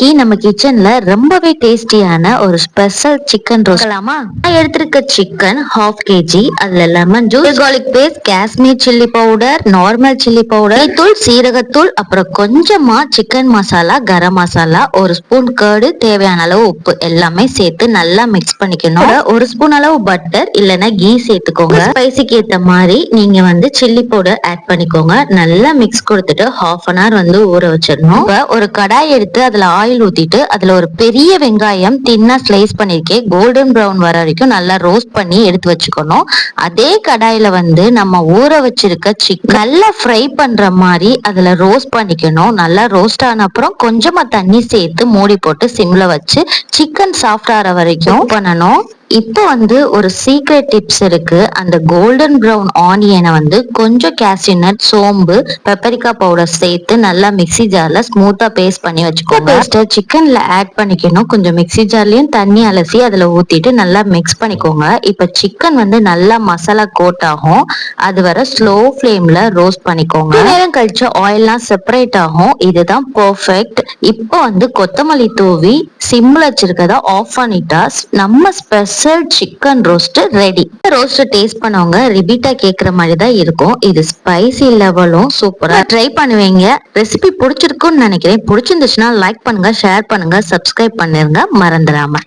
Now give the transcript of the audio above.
இன்னைக்கு நம்ம கிச்சன்ல ரொம்பவே டேஸ்டியான ஒரு ஸ்பெஷல் சிக்கன் ரோஸ்ட் நான் எடுத்திருக்க சிக்கன் ஹாஃப் கேஜி. அதுல lemon juice, garlic paste, Kashmir chilli powder, normal chilli powder, தூள், சீரகத்தூள், அப்புறம் கொஞ்சமா சிக்கன் மசாலா, கரம் மசாலா, ஒரு ஸ்பூன் கர்டு, தேவையான அளவு உப்பு எல்லாமே சேர்த்து நல்லா மிக்ஸ் பண்ணிக்கணும். ஒரு ஸ்பூன் அளவு பட்டர் இல்லைன்னா கீ சேர்த்துக்கோங்க. ஸ்பைசிக்கு ஏத்த மாதிரி நீங்க வந்து சில்லி பவுடர் ஆட் பண்ணிக்கோங்க. நல்லா மிக்ஸ் கொடுத்துட்டு ஹாஃப் அன் ஹவர் வந்து ஊற வச்சிடணும். ஒரு கடாய் எடுத்து அதுல ஆயில் ஊத்திட்டு அதுல ஒரு பெரிய வெங்காயம் தின்னா ஸ்லைஸ் பண்ணிருக்கேன் கோல்டன் ப்ரௌன் வர வரைக்கும் நல்லா ரோஸ்ட் பண்ணி எடுத்து வச்சுக்கணும். அதே கடாயில வந்து நம்ம ஊற வச்சிருக்க சிக்கன் நல்லா ஃப்ரை பண்ற மாதிரி அதுல ரோஸ்ட் பண்ணிக்கணும். நல்லா ரோஸ்ட் ஆன அப்புறம் கொஞ்சமா தண்ணி சேர்த்து மூடி போட்டு சிம்ல வச்சு சிக்கன் சாஃப்ட் ஆகிற வரைக்கும் பண்ணணும். இப்போ வந்து ஒரு சீக்ரெட் டிப்ஸ் இருக்கு. அந்த கோல்டன் ப்ரௌன் ஆனியனை வந்து கொஞ்சம் கேஷ்யூநட், சோம்பு, பெப்பரிக்கா பவுடர் சேர்த்து நல்லா மிக்ஸி ஜார்ல ஸ்மூத்தா பேஸ்ட் பண்ணி வச்சுக்கோங்க. பேஸ்ட்டை சிக்கன்ல ஆட் பண்ணிக்கணும். கொஞ்சம் மிக்ஸி ஜார்லயும் தண்ணி அலசி அதுல ஊத்திட்டு நல்லா மிக்ஸ் பண்ணிக்கோங்க. இப்ப சிக்கன் வந்து நல்லா மசாலா கோட் ஆகும். அது வர ஸ்லோ ஃப்ளேம்ல ரோஸ்ட் பண்ணிக்கோங்க. நேரம் கழிச்சு ஆயில்லாம் செப்பரேட் ஆகும். இதுதான் பெர்ஃபெக்ட். இப்போ வந்து கொத்தமல்லி தூவி சிம்ல வச்சிருக்கத ஆஃப் பண்ணிட்டா நம்ம special chicken roast ready. Roast taste பண்ணவங்க ரிப்பீட்டா கேக்குற மாதிரி தான் இருக்கும். இது ஸ்பைசி லெவலும் சூப்பரா ட்ரை பண்ணுவீங்க. ரெசிபி பிடிச்சிருக்குன்னு நினைக்கிறேன். பிடிச்சிருந்துச்சுன்னா லைக் பண்ணுங்க, ஷேர் பண்ணுங்க, சப்ஸ்கிரைப் பண்ணிருங்க மறந்துடாம.